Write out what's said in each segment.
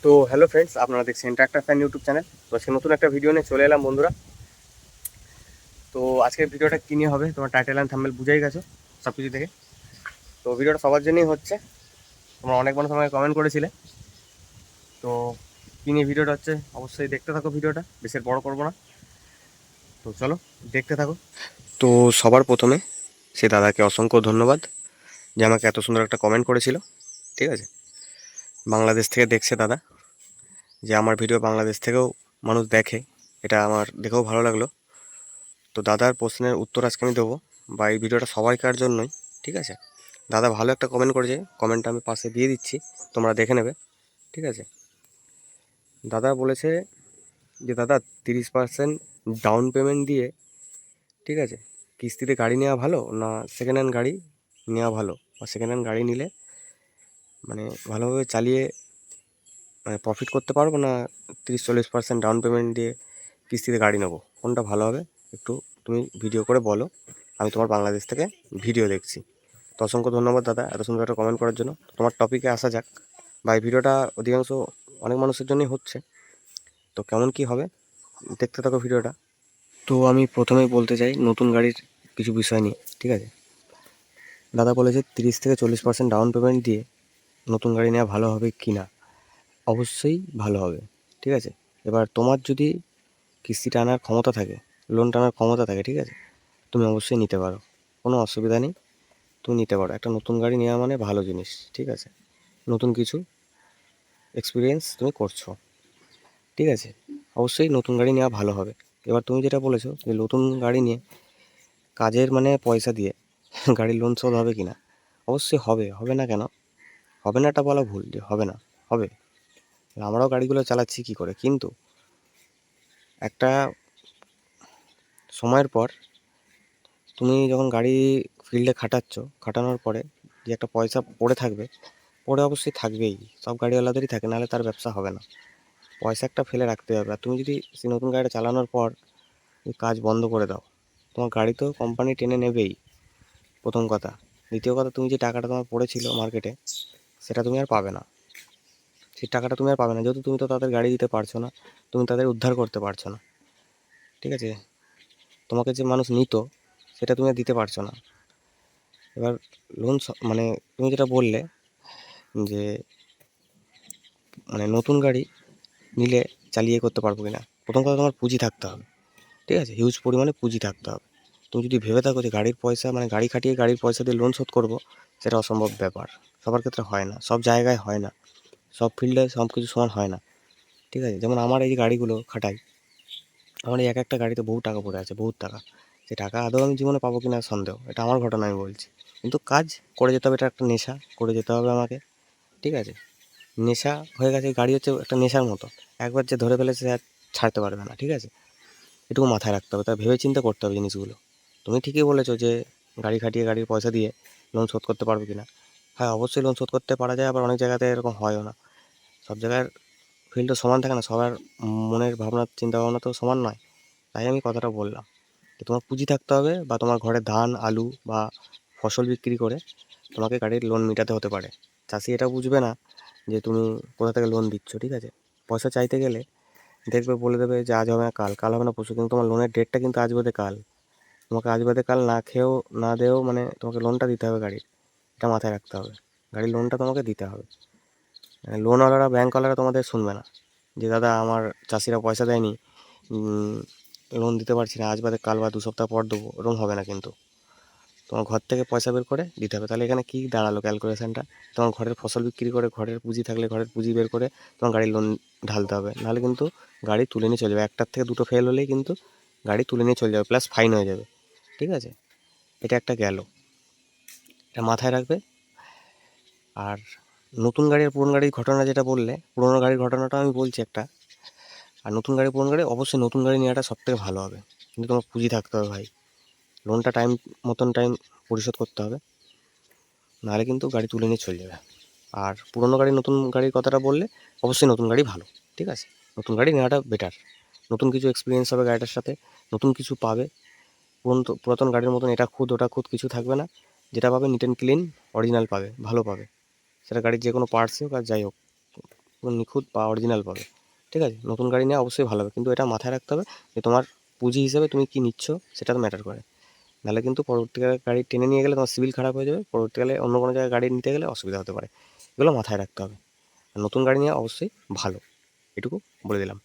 তো hello friends, আপনারা দেখছেন ট্র্যাক্টর ফ্যান ইউটিউব চ্যানেল। তো আজকে নতুন একটা ভিডিও নিয়ে চলে এলাম বন্ধুরা। তো আজকের ভিডিওটা কী নিয়ে হবে তোমার টাইটেল অ্যান্ড থাম্বনেল বুঝেই গেছো সব কিছু দেখে। তো ভিডিওটা সবার জন্যই হচ্ছে, তোমরা অনেক মানুষ আমাকে কমেন্ট করেছিলে। তো কী নিয়ে ভিডিওটা হচ্ছে অবশ্যই দেখতে থাকো, ভিডিওটা বেশি আর বড় করবো না। তো চলো দেখতে থাকো। তো সবার প্রথমে সে দাদাকে অসংখ্য ধন্যবাদ যে আমাকে এত সুন্দর একটা কমেন্ট করেছিল। ঠিক আছে, বাংলাদেশ থেকে দেখছে দাদা, যে আমার ভিডিও বাংলাদেশ থেকেও মানুষ দেখে, এটা আমার দেখেও ভালো লাগলো। তো দাদার প্রশ্নের উত্তর আজকে আমি দেবো, বা এই ভিডিওটা সবাইকার জন্যই। ঠিক আছে, দাদা ভালো একটা কমেন্ট করেছে, কমেন্টটা আমি পাশে দিয়ে দিচ্ছি, তোমরা দেখে নেবে। ঠিক আছে, দাদা বলেছে যে দাদা 30% ডাউন পেমেন্ট দিয়ে, ঠিক আছে, কিস্তিতে গাড়ি নেওয়া ভালো না সেকেন্ড হ্যান্ড গাড়ি নেওয়া ভালো, বা সেকেন্ড হ্যান্ড গাড়ি নিলে মানে ভালোভাবে চালিয়ে মানে প্রফিট করতে পারবো, না 30-40% ডাউন পেমেন্ট দিয়ে কিস্তিতে গাড়ি নেবো, কোনটা ভালো হবে একটু তুমি ভিডিও করে বলো, আমি তোমার বাংলাদেশ থেকে ভিডিও দেখছি। তো অসংখ্য ধন্যবাদ দাদা এত সুন্দর একটা কমেন্ট করার জন্য। তোমার টপিকে আসা যাক, বা এই ভিডিওটা অধিকাংশ অনেক মানুষের জন্যই হচ্ছে। তো কেমন কি হবে দেখতে থাকো ভিডিওটা। তো আমি প্রথমেই বলতে চাই নতুন গাড়ির কিছু বিষয় নিয়ে। ঠিক আছে, দাদা বলেছে 30-40% ডাউন পেমেন্ট দিয়ে নতুন গাড়ি নেওয়া ভালো হবে কি না। অবশ্যই ভালো হবে। ঠিক আছে, এবার তোমার যদি কিস্তি টানার ক্ষমতা থাকে, লোন টানার ক্ষমতা থাকে, ঠিক আছে, তুমি অবশ্যই নিতে পারো, কোনো অসুবিধা নেই, তুমি নিতে পারো। একটা নতুন গাড়ি নেওয়া মানে ভালো জিনিস। ঠিক আছে, নতুন কিছু এক্সপিরিয়েন্স তুমি করছো। ঠিক আছে, অবশ্যই নতুন গাড়ি নেওয়া ভালো হবে। এবার তুমি যেটা বলেছো যে নতুন গাড়ি নিয়ে কাজের মানে পয়সা দিয়ে গাড়ির লোন শোধ হবে কি না, অবশ্যই হবে। হবে না কেন, হবে নাটা বলা ভুল, যে হবে না, হবে। আমরাও গাড়িগুলো চালাচ্ছি কী করে, কিন্তু একটা সময়ের পর তুমি যখন গাড়ি ফিল্ডে খাটাচ্ছ, খাটানোর পরে যে একটা পয়সা পড়ে থাকবে, পড়ে অবশ্যই থাকবেই, সব গাড়িওয়ালাদেরই থাকে, নাহলে তার ব্যবসা হবে না। পয়সা একটা ফেলে রাখতে হবে। আর তুমি যদি সেই নতুন গাড়িটা চালানোর পর কাজ বন্ধ করে দাও, তোমার গাড়ি তো কোম্পানি টেনে নেবেই, প্রথম কথা। দ্বিতীয় কথা, তুমি যে টাকাটা তোমার পড়েছিল মার্কেটে, সেটা তুমি আর পাবে না। সেই টাকাটা তুমি আর পাবে না, যেহেতু তুমি তো তাদের গাড়ি দিতে পারছো না, তুমি তাদের উদ্ধার করতে পারছো না। ঠিক আছে, তোমাকে যে মানুষ নিত সেটা তুমি আর দিতে পারছো না। এবার লোন মানে তুমি যেটা বললে যে মানে নতুন গাড়ি নিলে চালিয়ে করতে পারবো কিনা, প্রথম কথা তোমার পুঁজি থাকতে হবে। ঠিক আছে, হিউজ পরিমাণে পুঁজি থাকতে হবে। তুমি যদি ভেবে থাকো যে গাড়ির পয়সা মানে গাড়ি খাটিয়ে গাড়ির পয়সা দিয়ে লোন শোধ করবো, সেটা অসম্ভব ব্যাপার। সবার ক্ষেত্রে হয় না, সব জায়গায় হয় না, সব ফিল্ডে সব কিছু সমান হয় না। ঠিক আছে, যেমন আমার এই যে গাড়িগুলো খাটাই, আমার এই এক একটা গাড়িতে বহু টাকা পড়ে আছে, বহুত টাকা। সে টাকা আদৌ আমি জীবনে পাবো কিনা সন্দেহ, এটা আমার ঘটনা আমি বলছি। কিন্তু কাজ করে যেতে হবে, এটা একটা নেশা, করে যেতে হবে আমাকে। ঠিক আছে, নেশা হয়ে গেছে, গাড়ি হচ্ছে একটা নেশার মতো, একবার যে ধরে ফেলেছে সে আর ছাড়তে পারবে না। ঠিক আছে, এটুকু মাথায় রাখতে হবে, তাই ভেবে চিন্তে করতে হবে জিনিসগুলো। তুমি ঠিকই বলেছো যে গাড়ি খাটিয়ে গাড়ির পয়সা দিয়ে লোন শোধ করতে পারবে কিনা। হ্যাঁ, অবশ্যই লোন শোধ করতে পারা যায়, আবার অনেক জায়গাতে এরকম হয়ও না। সব জায়গার ফিল্ড তো সমান থাকে না, সবার মনের ভাবনা চিন্তা ভাবনা তো সমান নয়। তাই আমি কথাটা বললাম যে তোমার পুঁজি থাকতে হবে, বা তোমার ঘরে ধান আলু বা ফসল বিক্রি করে তোমাকে গাড়ির লোন মেটাতে হতে পারে। চাষি এটা বুঝবে না যে তুমি কোথা থেকে লোন দিচ্ছ। ঠিক আছে, পয়সা চাইতে গেলে দেখবে বলে দেবে যে আজ হবে না কাল, কাল হবে না পরশু, কিন্তু তোমার লোনের ডেটটা কিন্তু আজ বাদে কাল। তোমাকে আজ বাদে কাল না খেয়েও না দেও মানে তোমাকে লোনটা দিতে হবে গাড়ির, এটা মাথায় রাখতে হবে। গাড়ির লোনটা তোমাকে দিতে হবে। লোনওয়ালারা ব্যাঙ্কওয়ালারা তোমাদের শুনবে না যে দাদা আমার চাষিরা পয়সা দেয়নি, লোন দিতে পারছি না, আজ বাদে কাল বা 2 সপ্তাহ পর দেবো, ওরকম হবে না। কিন্তু তোমার ঘর থেকে পয়সা বের করে দিতে হবে। তাহলে এখানে কী দাঁড়ালো ক্যালকুলেশনটা, তোমার ঘরের ফসল বিক্রি করে ঘরের পুঁজি থাকলে ঘরের পুঁজি বের করে তোমার গাড়ির লোন ঢালতে হবে, নাহলে কিন্তু গাড়ি তুলে নিয়ে চলে যাবে। একটার থেকে দুটো ফেল হলেই কিন্তু গাড়ি তুলে নিয়ে চলে যাবে, প্লাস ফাইন হয়ে যাবে। ঠিক আছে, এটা একটা গেল, এটা মাথায় রাখবে। আর নতুন গাড়ি আর পুরনো গাড়ির ঘটনা যেটা বললে, পুরোনো গাড়ির ঘটনাটা আমি বলছি একটা। আর নতুন গাড়ি পুরনো গাড়ি, অবশ্যই নতুন গাড়ি নেওয়াটা সবথেকে ভালো হবে, কিন্তু তোমার পুঁজি থাকতে হবে ভাই। লোনটা টাইম পরিশোধ করতে হবে, নাহলে কিন্তু গাড়ি তুলে নিয়ে চলে যাবে। আর পুরোনো গাড়ি নতুন গাড়ির কথাটা বললে, অবশ্যই নতুন গাড়ি ভালো। ঠিক আছে, নতুন গাড়ি নেওয়াটা বেটার। নতুন কিছু এক্সপিরিয়েন্স হবে গাড়িটার সাথে, নতুন কিছু পাবে। পুরাতন গাড়ির মতন এটা খুদ ওটা খুদ কিছু থাকবে না। যেটা পাবে নিট অ্যান্ড ক্লিন অরিজিনাল পাবে, ভালো পাবে। সেটা গাড়ির যে কোনো পার্টসই হোক আর যাই হোক, পুরো নিখুঁত বা অরিজিনাল পাবে। ঠিক আছে, নতুন গাড়ি নেওয়া অবশ্যই ভালো হবে, কিন্তু এটা মাথায় রাখতে হবে যে তোমার পুঁজি হিসেবে তুমি কি নিচ্ছ সেটা তো ম্যাটার করে। নাহলে কিন্তু পরবর্তীকালে গাড়ি টেনে নিয়ে গেলে তোমার সিভিল খারাপ হয়ে যাবে, পরবর্তীকালে অন্য কোনো জায়গায় গাড়ি নিতে গেলে অসুবিধা হতে পারে। এগুলো মাথায় রাখতে হবে। আর নতুন গাড়ি নেওয়া অবশ্যই ভালো, এটুকু বলে দিলাম।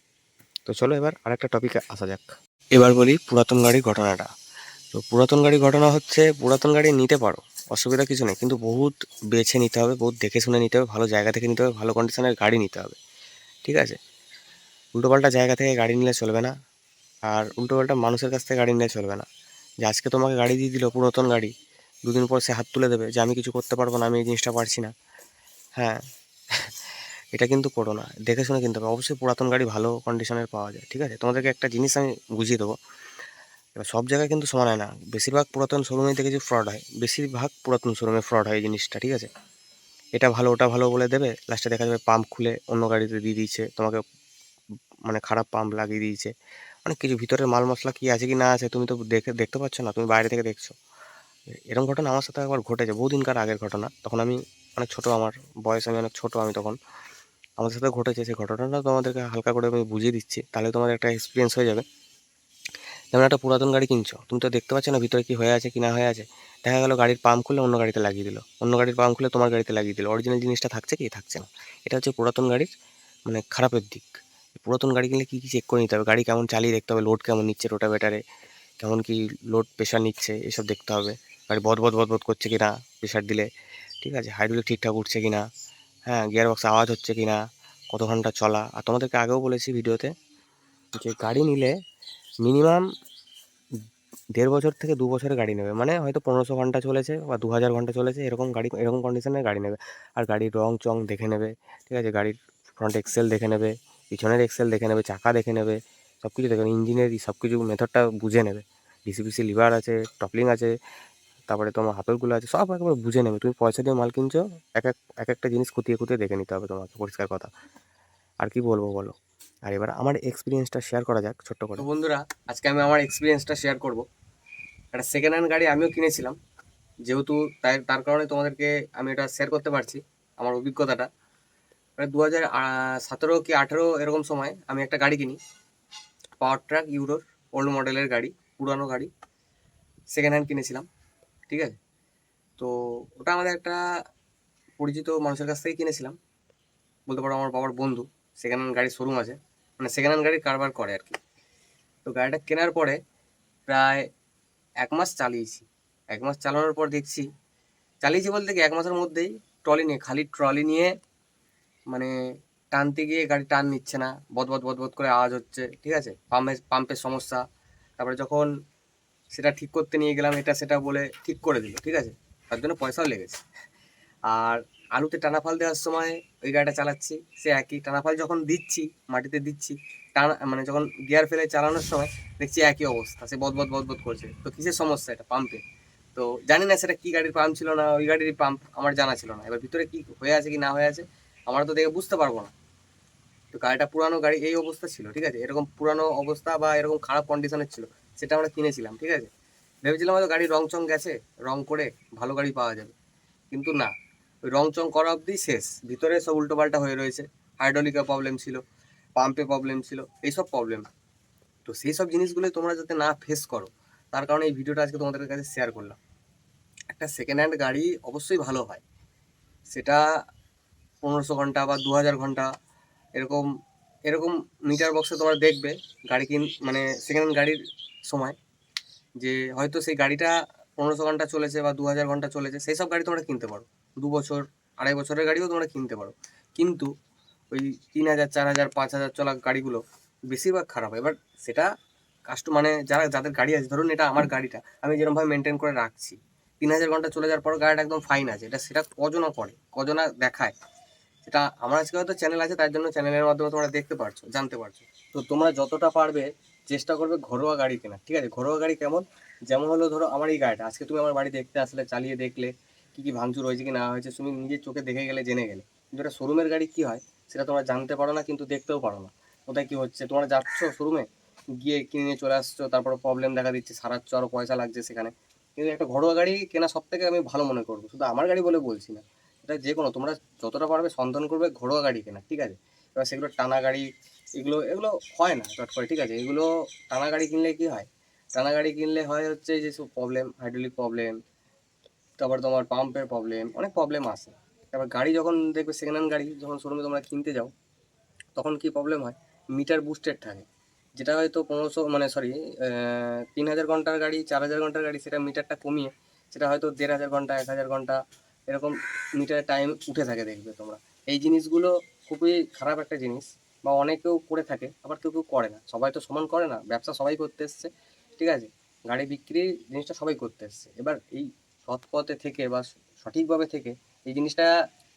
তো চলো এবার আরেকটা টপিকে আসা যাক। এবার বলি পুরাতন গাড়ির ঘটনাটা। তো পুরাতন গাড়ির ঘটনা হচ্ছে, পুরাতন গাড়ি নিতে পারো, অসুবিধা কিছু নেই, কিন্তু বহুত বেছে নিতে হবে, বহুত দেখে শুনে নিতে হবে, ভালো জায়গা থেকে নিতে হবে, ভালো কন্ডিশনের গাড়ি নিতে হবে। ঠিক আছে, উল্টোপাল্টা জায়গা থেকে গাড়ি নিলে চলবে না, আর উল্টোপাল্টা মানুষের কাছ থেকে গাড়ি নিলে চলবে না। যে আজকে তোমাকে গাড়ি দিয়ে দিল পুরাতন গাড়ি, দুদিন পর সে হাত তুলে দেবে যে আমি কিছু করতে পারবো না, আমি এই জিনিসটা পারছি না। হ্যাঁ, এটা কিন্তু করো না, দেখে শুনে কিনতে হবে। অবশ্যই পুরাতন গাড়ি ভালো কন্ডিশনের পাওয়া যায়। ঠিক আছে, তোমাদেরকে একটা জিনিস আমি বুঝিয়ে দেবো। এবার সব জায়গায় কিন্তু সমান হয় না, বেশিরভাগ পুরাতন শোরুমে দেখেছি ফ্রড হয়, বেশিরভাগ পুরাতন শোরুমে ফ্রড হয় এই জিনিসটা। ঠিক আছে, এটা ভালো ওটা ভালো বলে দেবে, লাস্টে দেখা যাবে পাম্প খুলে অন্য গাড়িতে দিয়ে দিয়েছে তোমাকে, মানে খারাপ পাম্প লাগিয়ে দিয়েছে। অনেক কিছু ভিতরের মাল মশলা কি আছে কি না আছে তুমি তো দেখতে পাচ্ছ না, তুমি বাইরে থেকে দেখছো। এরকম ঘটনা আমার সাথে একবার ঘটেছে, বহুদিনকার আগের ঘটনা, তখন আমি অনেক ছোট, আমার বয়স আমি অনেক ছোট, আমি তখন আমার সাথে ঘটেছে। সেই ঘটনাটা তোমাদেরকে হালকা করে আমি বুঝিয়ে দিচ্ছি, তাহলে তোমাদের একটা এক্সপিরিয়েন্স হয়ে যাবে। যেমন একটা পুরাতন গাড়ি কিনছো, তুমি তো দেখতে পাচ্ছ না ভিতরে কি হয়ে আছে কি না হয়ে আছে। দেখা গেলো গাড়ির পাম্প খুলে অন্য গাড়িতে লাগিয়ে দিল, অন্য গাড়ির পাম্প খুলে তোমার গাড়িতে লাগিয়ে দিল, অরিজিনাল জিনিসটা থাকছে কি থাকছে না। এটা হচ্ছে পুরাতন গাড়ির মানে খারাপের দিক। পুরাতন গাড়ি কিনলে কী কী চেক করে নিতে হবে, গাড়ি কেমন চালিয়ে দেখতে হবে, লোড কেমন নিচ্ছে রোটাভেটারে, কেমন কি লোড প্রেশার নিচ্ছে এসব দেখতে হবে। গাড়ি বদ করছে কি না প্রেশার দিলে। ঠিক আছে, হাইড্রোলিক ঠিকঠাক উঠছে কি না, হ্যাঁ গিয়ার বক্সে আওয়াজ হচ্ছে কি না, কত ঘন্টা চলা। আর তোমাদেরকে আগেও বলেছি ভিডিওতে যে গাড়ি নিলে মিনিমাম 1.5 বছর থেকে 2 বছরের গাড়ি নেবে, মানে হয়তো 1500 ঘন্টা চলেছে বা 2000 ঘন্টা চলেছে, এরকম গাড়ি, এরকম কন্ডিশনের গাড়ি নেবে। আর গাড়ির রং চং দেখে নেবে। ঠিক আছে, গাড়ির ফ্রন্ট এক্সেল দেখে নেবে, পিছনের এক্সেল দেখে নেবে, চাকা দেখে নেবে, সব কিছু দেখে নেবে, ইঞ্জিনের সব কিছু মেথডটা বুঝে নেবে। ডিসি লিভার আছে, টপলিং আছে, তারপরে তোমার হাতলগুলো আছে, সব একবার বুঝে নেবে। তুমি পয়সা দিয়ে মাল কিনছো, এক একটা জিনিস খুঁটিয়ে খুঁটিয়ে দেখে নিতে হবে তোমাকে, পরিষ্কার কথা। আর কি বলবো বলো। আর এবার আমার এক্সপিরিয়েন্সটা শেয়ার করা যাক ছোট্ট করে। তো বন্ধুরা, আজকে আমি আমার এক্সপিরিয়েন্সটা শেয়ার করব। একটা সেকেন্ড হ্যান্ড গাড়ি আমিও কিনেছিলাম, যেহেতু তার কারণে তোমাদেরকে আমি এটা শেয়ার করতে পারছি আমার অভিজ্ঞতাটা। মানে 2017 কি 18 এরকম সময় আমি একটা গাড়ি কিনি, পাওয়ার ট্রাক ইউরোর ওল্ড মডেলের গাড়ি, পুরানো গাড়ি, সেকেন্ড হ্যান্ড কিনেছিলাম। ঠিক আছে, তো ওটা আমাদের একটা পরিচিত মানুষের কাছ থেকে কিনেছিলাম, বলতে পারো আমার বাবার বন্ধু। সেকেন্ড হ্যান্ড গাড়ির শোরুম আছে, মানে সেকেন্ড হ্যান্ড গাড়ির কারবার করে আর কি। তো গাড়িটা কেনার পরে প্রায় 1 মাস চালিয়েছি। 1 মাস চালানোর পর দেখছি, চালিয়েছি বলতে কি 1 মাসের মধ্যেই ট্রলি নিয়ে, খালি ট্রলি নিয়ে মানে টানতে গিয়ে গাড়ি টান নিচ্ছে না, বদ করে আওয়াজ হচ্ছে। ঠিক আছে, পাম্পের সমস্যা। তারপরে যখন সেটা ঠিক করতে নিয়ে গেলাম, এটা সেটা বলে ঠিক করে দিল। ঠিক আছে, তার জন্য পয়সাও লেগেছে। আর আলুতে টানাফাল দেওয়ার সময় ওই গাড়িটা চালাচ্ছি, সে একই টানাফাল যখন দিচ্ছি, মাটিতে দিচ্ছি, টানা মানে যখন গিয়ার ফেলে চালানোর সময় দেখছি একই অবস্থা, সে বদ করছে। তো কিসের সমস্যা, এটা পাম্পে। তো জানি না সেটা কি গাড়ির পাম্প ছিল, না ওই গাড়ির পাম্প, আমার জানা ছিল না। এবার ভিতরে কি হয়ে আছে কি না হয়ে আছে আমরা তো দেখে বুঝতে পারবো না। তো গাড়িটা পুরানো গাড়ি, এই অবস্থা ছিল। ঠিক আছে, এরকম পুরানো অবস্থা বা এরকম খারাপ কন্ডিশনের ছিল, সেটা আমরা কিনেছিলাম। ঠিক আছে, ভেবেছিলাম হয়তো গাড়ির রং চং গেছে, রং করে ভালো গাড়ি পাওয়া যাবে, কিন্তু না। ওই রং চং করা অবধি শেষ, ভিতরে সব উল্টোপাল্টা হয়ে রয়েছে। হাইড্রোলিকের প্রবলেম ছিল, পাম্পে প্রবলেম ছিল, এইসব প্রবলেম। তো সেই সব জিনিসগুলো তোমরা যাতে না ফেস করো, তার কারণে এই ভিডিওটা আজকে তোমাদের কাছে শেয়ার করলাম। একটা সেকেন্ড হ্যান্ড গাড়ি অবশ্যই ভালো হয়, সেটা 1500 ঘন্টা বা 2000 ঘন্টা এরকম এরকম মিটার বক্সে তোমরা দেখবে গাড়ি মানে সেকেন্ড হ্যান্ড গাড়ির সময়, যে হয়তো সেই গাড়িটা 1500 ঘন্টা চলেছে বা 2000 ঘন্টা চলেছে, সেই সব গাড়ি তোমরা কিনতে পারো। 2 বছর, 2.5 বছরের গাড়িও তোমরা কিনতে পারো। কিন্তু ওই 3000, 4000, 5000 চলা গাড়িগুলো বেশিরভাগ খারাপ হয়। এবার সেটা মানে যাদের গাড়ি আছে, ধরুন এটা আমার গাড়িটা আমি যেরকমভাবে মেনটেন করে রাখছি, 3000 ঘন্টা চলে যাওয়ার পর গাড়িটা একদম ফাইন আছে, সেটা কজনা করে, কজনা দেখায়। সেটা আমার আজকে হয়তো চ্যানেল আছে, তার জন্য চ্যানেলের মাধ্যমে তোমরা দেখতে পারছো, জানতে পারছো। তো তোমরা যতটা পারবে চেষ্টা করবে ঘরোয়া গাড়ি কেনার। ঠিক আছে, ঘরোয়া গাড়ি কেমন, যেমন হলো ধরো আমার এই গাড়িটা, আজকে তুমি আমার বাড়ি দেখতে আসলে, চালিয়ে দেখলে কি কি ভাঙচুর হয়েছে কি না হয়েছে, তুমি নিজের চোখে দেখে গেলে, জেনে গেলে। কিন্তু এটা শোরুমের গাড়ি কি হয় সেটা তোমরা জানতে পারো না, কিন্তু দেখতেও পারো না কোথায় কি হচ্ছে। তোমরা যাচ্ছ শোরুমে, গিয়ে কিনে নিয়ে চলে আসছো, তারপরে প্রবলেম দেখা দিচ্ছে, সারাচ্ছ, আরও পয়সা লাগছে সেখানে। কিন্তু একটা ঘরোয়া গাড়ি কেনা সব থেকে আমি ভালো মনে করবো, শুধু আমার গাড়ি বলে বলছি না, এটা যে কোনো, তোমরা যতটা পারবে সন্ধান করবে ঘরোয়া গাড়ি কেনা। ঠিক আছে, এবার সেগুলো টানা গাড়ি, এগুলো এগুলো হয় না চট করে, ঠিক আছে। এগুলো টানা গাড়ি কিনলে কি হয়, টানা গাড়ি কিনলে হয় হচ্ছে যেসব প্রবলেম, হাইড্রোলিক প্রবলেম, তারপর তোমার পাম্পের প্রবলেম, অনেক প্রবলেম আসে। তারপর গাড়ি যখন দেখবে সেকেন্ড হ্যান্ড গাড়ি যখন শোরুমে তোমরা কিনতে যাও, তখন কি প্রবলেম হয়, মিটার বুস্টেড থাকে, যেটা হয়তো 1500 মানে সরি 3000 ঘন্টার গাড়ি, 4000 ঘন্টার গাড়ি, সেটা মিটারটা কমিয়ে সেটা হয়তো 1500 ঘন্টা, 1000 ঘন্টা এরকম মিটারের টাইম উঠে থাকে, দেখবে তোমরা। এই জিনিসগুলো খুবই খারাপ একটা জিনিস, বা অনেকেও করে থাকে, আবার কেউ কেউ করে না, সবাই তো সমান করে না, ব্যবসা সবাই করতে এসছে, ঠিক আছে। গাড়ি বিক্রি জিনিসটা সবাই করতে এসছে, এবার এই সৎ পথে থেকে বা সঠিকভাবে থেকে এই জিনিসটা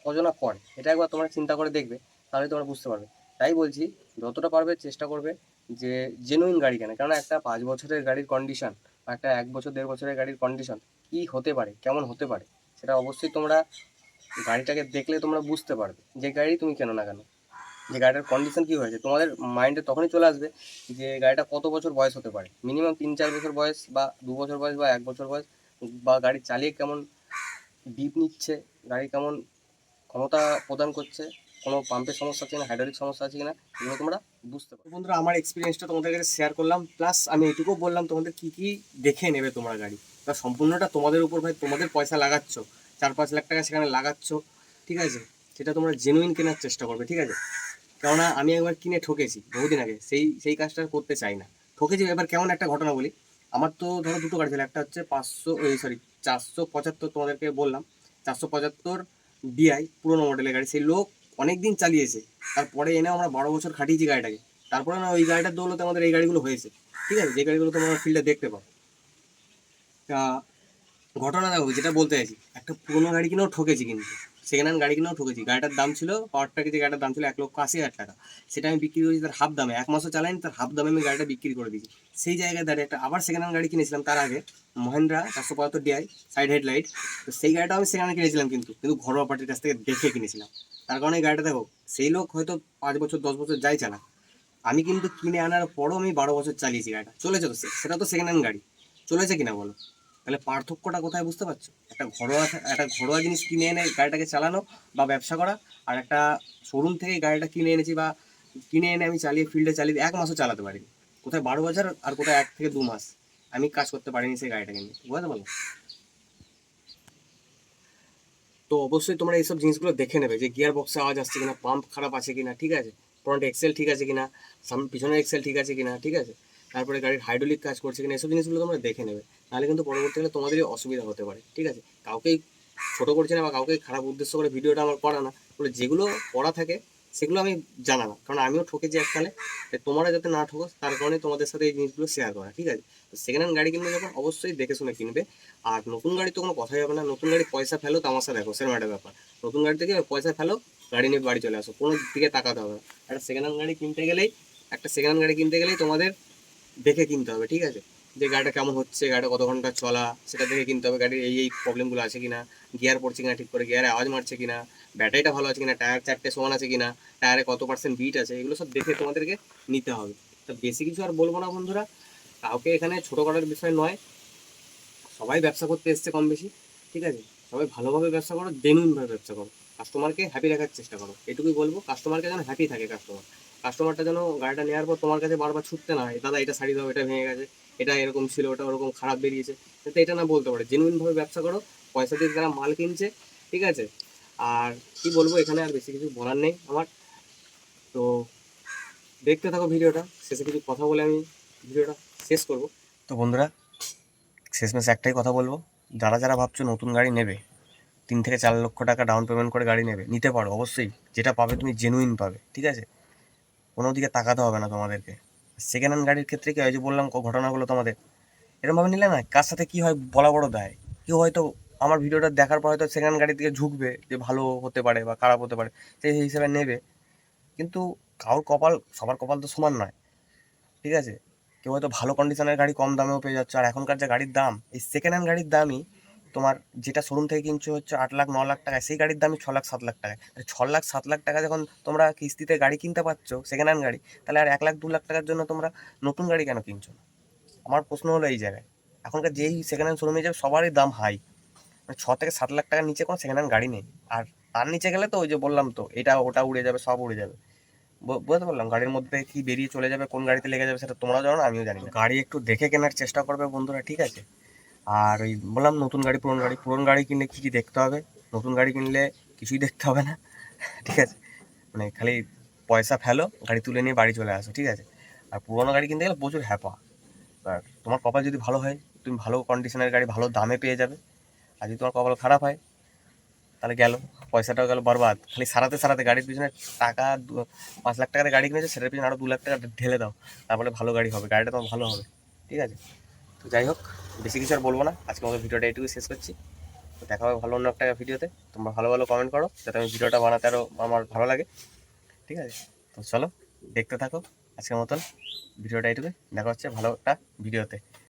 কজনা করে, এটা একবার তোমরা চিন্তা করে দেখবে, তাহলে তোমরা বুঝতে পারবে। তাই বলছি, যতটা পারবে চেষ্টা করবে যে জেনুইন গাড়ি কেনা, কারণ একটা 5 বছরের গাড়ির কন্ডিশন বা একটা 1 বছর 1.5 বছরের গাড়ির কন্ডিশন কি হতে পারে, কেমন হতে পারে, সেটা অবশ্যই তোমরা গাড়িটাকে দেখলে তোমরা বুঝতে পারবে, যে গাড়ি তুমি কেনো না কেন, যে গাড়িটার কন্ডিশন কী হয়েছে, তোমাদের মাইন্ডে তখনই চলে আসবে যে গাড়িটা কত বছর বয়স হতে পারে, মিনিমাম 3-4 বছর বয়স, বা 2 বছর বয়স, বা 1 বছর বয়স, বা গাড়ি চালিয়ে কেমন ডিপ নিচ্ছে, গাড়ি কেমন ক্ষমতা প্রদান করছে, কোনো পাম্পের সমস্যা আছে কিনা, হাইড্রোলিক সমস্যা আছে কিনা, এগুলো তোমরা বুঝতে পারো। বন্ধুরা, আমার এক্সপিরিয়েন্সটা তোমাদের কাছে শেয়ার করলাম, প্লাস আমি এটুকুও বললাম তোমাদের কী কী দেখে নেবে তোমরা গাড়ি। তা সম্পূর্ণটা তোমাদের উপর ভাই, তোমাদের পয়সা লাগাচ্ছ, 4-5 লাখ টাকা সেখানে লাগাচ্ছ, ঠিক আছে, সেটা তোমরা জেনুইন কেনার চেষ্টা করবে, ঠিক আছে। কেননা আমি একবার কিনে ঠকেছি বহুদিন আগে, সেই সেই কাজটা আর করতে চাই না। ঠকেছি, এবার কেমন একটা ঘটনা বলি। আমার তো ধরো দুটো গাড়ি ছিল, একটা হচ্ছে 475, তোমাদেরকে বললাম 475 ডিআই, পুরোনো মডেলের গাড়ি, সেই লোক অনেক দিন চালিয়েছে, তারপরে এনে আমরা 12 বছর খাটিয়েছি গাড়িটাকে, তারপরে না ওই গাড়িটার দৌলতে আমাদের এই গাড়িগুলো হয়েছে, ঠিক আছে, যে গাড়িগুলো তোমরা ফিল্ডে দেখতে পাও। তা ঘটনা দেখো, যেটা বলতে চাইছি, একটা পুরোনো গাড়ি কিনেও ঠকেছি, কিন্তু সেকেন্ড হ্যান্ড গাড়ি কিনেও ঠকেছি। গাড়িটার দাম ছিল, পাওয়ার ট্রাকে যে গাড়িটার দাম ছিল 1,80,000 টাকা, সেটা আমি বিক্রি করেছি তার হাফ দামে, 1 মাসও চালাইনি, তার হাফ দামে আমি গাড়িটা বিক্রি করে দিয়েছি। সেই জায়গায় দাঁড়িয়ে একটা আবার সেকেন্ড হ্যান্ড গাড়ি কিনেছিলাম তার আগে, মহেন্দ্রা 475 ডিআই, সাইড হেডলাইট। তো সেই গাড়িটা আমি সেখানে কিনেছিলাম, কিন্তু কিন্তু ঘরোয়া পার্টির কাছ থেকে দেখে কিনেছিলাম। তার কারণে এই গাড়িটা দেখো, সেই লোক হয়তো 5 বছর 10 বছর যাই চালাক, আমি কিন্তু কিনে আনার পরও আমি 12 বছর চালিয়েছি, গাড়িটা চলেছে, তো সেটা তো সেকেন্ড হ্যান্ড গাড়ি, চলেছে কিনা বলো। তাহলে পার্থক্যটা কোথায় বুঝতে পারছো, একটা ঘরোয়া জিনিস কিনে এনে গাড়িটাকে চালানো বা ব্যবসা করা, আর একটা শোরুম থেকে গাড়িটা কিনে এনেছি, বা কিনে এনে আমি চালিয়ে ফিল্ডে চালিয়ে 1 মাসও চালাতে পারিনি, কোথায় 12 বছর আর কোথায় 1 থেকে 2 মাস আমি কাজ করতে পারিনি সেই গাড়িটাকে নিয়ে, বুঝতে পারলো। তো অবশ্যই তোমরা এইসব জিনিসগুলো দেখে নেবে, যে গিয়ার বক্সে আওয়াজ আসছে কিনা, পাম্প খারাপ আছে কিনা, ঠিক আছে, ফ্রন্ট এক্সেল ঠিক আছে কিনা, পিছনের এক্সেল ঠিক আছে কিনা, ঠিক আছে, তারপরে গাড়ির হাইড্রোলিক কাজ করছে কিনা, এসব জিনিসগুলো তোমরা দেখে নেবে, নাহলে কিন্তু পরবর্তীকালে তোমাদেরই অসুবিধা হতে পারে, ঠিক আছে। কাউকেই ছোটো করছে না বা কাউকে খারাপ উদ্দেশ্য করে ভিডিওটা আমার করা না, বলে যেগুলো করা থাকে সেগুলো আমি জানা না, কারণ আমিও ঠকেছি এককালে, তাই তোমরা যাতে না ঠকো তার কারণে তোমাদের সাথে এই জিনিসগুলো শেয়ার করা, ঠিক আছে। তো সেকেন্ড হ্যান্ড গাড়ি কিনবে যখন অবশ্যই দেখে শুনে কিনবে। আর নতুন গাড়ি তো কোনো কথাই হবে না, নতুন গাড়ি পয়সা ফেলো তামাশা দেখো, সেরকম একটা ব্যাপার। নতুন গাড়ি থেকে পয়সা ফেলো, গাড়ি নিয়ে বাড়ি চলে আসো, কোনো দিকে তাকাতে হবে না। একটা সেকেন্ড হ্যান্ড গাড়ি কিনতে গেলেই তোমাদের দেখে কিনতে হবে, ঠিক আছে, যে গাড়িটা কেমন হচ্ছে, গাড়িটা কত ঘন্টা চলা, সেটা দেখে কিনতে হবে। গাড়ির এই প্রবলেমগুলো আছে কিনা, গিয়ার পড়ছে কিনা ঠিক করে, গিয়ারে আওয়াজ মারছে কিনা, ব্যাটারিটা ভালো আছে কিনা, টায়ার চারটে সমান আছে কিনা, টায়ারে কত পার্সেন্ট বিট আছে, এগুলো সব দেখে তোমাদেরকে নিতে হবে। তো বেশি কিছু আর বলবো না বন্ধুরা, কাউকে এখানে ছোটো করার বিষয় নয়, সবাই ব্যবসা করতে এসছে কম বেশি, ঠিক আছে। সবাই ভালোভাবে ব্যবসা করো, জেনুইনভাবে ব্যবসা করো, কাস্টমারকে হ্যাপি রাখার চেষ্টা করো, এটুকুই বলবো। কাস্টমারকে যেন হ্যাপি থাকে, কাস্টমারটা যেন গাড়িটা নেওয়ার পর তোমার কাছে বারবার ছুটতে না হয়, দাদা এটা শাড়ি দাও, এটা ভেঙে গেছে, এটা এরকম ছিল, ওটা ওরকম খারাপ বেরিয়েছে, যাতে এটা না বলতে পারে। জেনুইনভাবে ব্যবসা করো, পয়সা দিয়ে যারা মাল কিনছে, ঠিক আছে। আর কি বলবো, এখানে আর বেশি কিছু বলার নেই আমার। তো দেখতে থাকো ভিডিওটা, শেষে কিছু কথা বলে আমি ভিডিওটা শেষ করব। তো বন্ধুরা, শেষমেশ একটাই কথা বলবো, যারা যারা ভাবছো নতুন গাড়ি নেবে, 3 থেকে 4 লক্ষ টাকা ডাউন পেমেন্ট করে গাড়ি নেবে, নিতে পারো অবশ্যই, যেটা পাবে তুমি জেনুইন পাবে, ঠিক আছে, কোনো দিকে তাকাতে হবে না তোমাদেরকে। সেকেন্ড হ্যান্ড গাড়ির ক্ষেত্রে কি হয়, যে বললাম ঘটনাগুলো তোমাদের, এরকমভাবে নিলে না কার সাথে কী হয় বলা বড় দায়। কেউ হয়তো আমার ভিডিওটা দেখার পর হয়তো সেকেন্ড হ্যান্ড গাড়ির দিকে ঝুঁকবে, যে ভালো হতে পারে বা খারাপ হতে পারে, সেই হিসেবে নেবে, কিন্তু সবার কপাল তো সমান নয়, ঠিক আছে। কেউ হয়তো ভালো কন্ডিশনের গাড়ি কম দামেও পেয়ে যাচ্ছে, আর এখনকার যে গাড়ির দাম, এই সেকেন্ড হ্যান্ড গাড়ির দামই তোমার, যেটা শোরুম থেকে কিনছো হচ্ছে 8 লাখ 9 লাখ টাকায়, সেই গাড়ির দামই 6 লাখ 7 লাখ টাকায়। 6 লাখ 7 লাখ টাকা যখন তোমরা কিস্তিতে গাড়ি কিনতে পারছো সেকেন্ড হ্যান্ড গাড়ি, তাহলে আর 1 লাখ 2 লাখ টাকার জন্য তোমরা নতুন গাড়ি কেন কিনছো না? আমার প্রশ্ন হলো এই জায়গায়। এখনকার যেই সেকেন্ড হ্যান্ড শোরুমে যাবে সবারই দাম হাই, মানে 6 থেকে 7 লাখ টাকার নিচে কোনো সেকেন্ড হ্যান্ড গাড়ি নেই। আর তার নিচে গেলে তো ওই যে বললাম তো, এটা ওটা উড়ে যাবে, সব উড়ে যাবে। বুঝতে পারলাম, গাড়ির মধ্যে কি বেরিয়ে চলে যাবে, কোন গাড়িতে লেগে যাবে সেটা তোমরাও জানো না, আমিও জানি না। গাড়ি একটু দেখে কেনার চেষ্টা করবে বন্ধুরা, ঠিক আছে? আর ওই বললাম নতুন গাড়ি পুরনো গাড়ি কিনলে কী কী দেখতে হবে, নতুন গাড়ি কিনলে কিছুই দেখতে হবে না, ঠিক আছে? মানে খালি পয়সা ফেলো, গাড়ি তুলে নিয়ে বাড়ি চলে আসো, ঠিক আছে? আর পুরোনো গাড়ি কিনতে গেলে প্রচুর হ্যাপা। আর তোমার কপাল যদি ভালো হয়, তুমি ভালো কন্ডিশনের গাড়ি ভালো দামে পেয়ে যাবে। আর যদি তোমার কপাল খারাপ হয়, তাহলে গেল, পয়সাটাও গেল বরবাদ। খালি সারাতে গাড়ির পিছনে টাকা 5 লাখ টাকার গাড়ি কিনেছো, সেটার পিছনে আরও 2 লাখ টাকা ঢেলে দাও, তারপরে ভালো গাড়ি হবে, গাড়িটা তোমার ভালো হবে, ঠিক আছে? তো যাই হোক, বেশি কিছু আর বলবো না, আজকে আমাদের ভিডিওটা এইটুকু শেষ করছি। তো দেখা হবে ভালো অন্য একটা ভিডিওতে। তোমরা ভালো ভালো কমেন্ট করো, যাতে আমি ভিডিওটা বানাতে আরও আমার ভালো লাগে, ঠিক আছে? তো চলো, দেখতে থাকো। আজকের মতন ভিডিওটা এইটুকু, দেখা হচ্ছে ভালো একটা ভিডিওতে।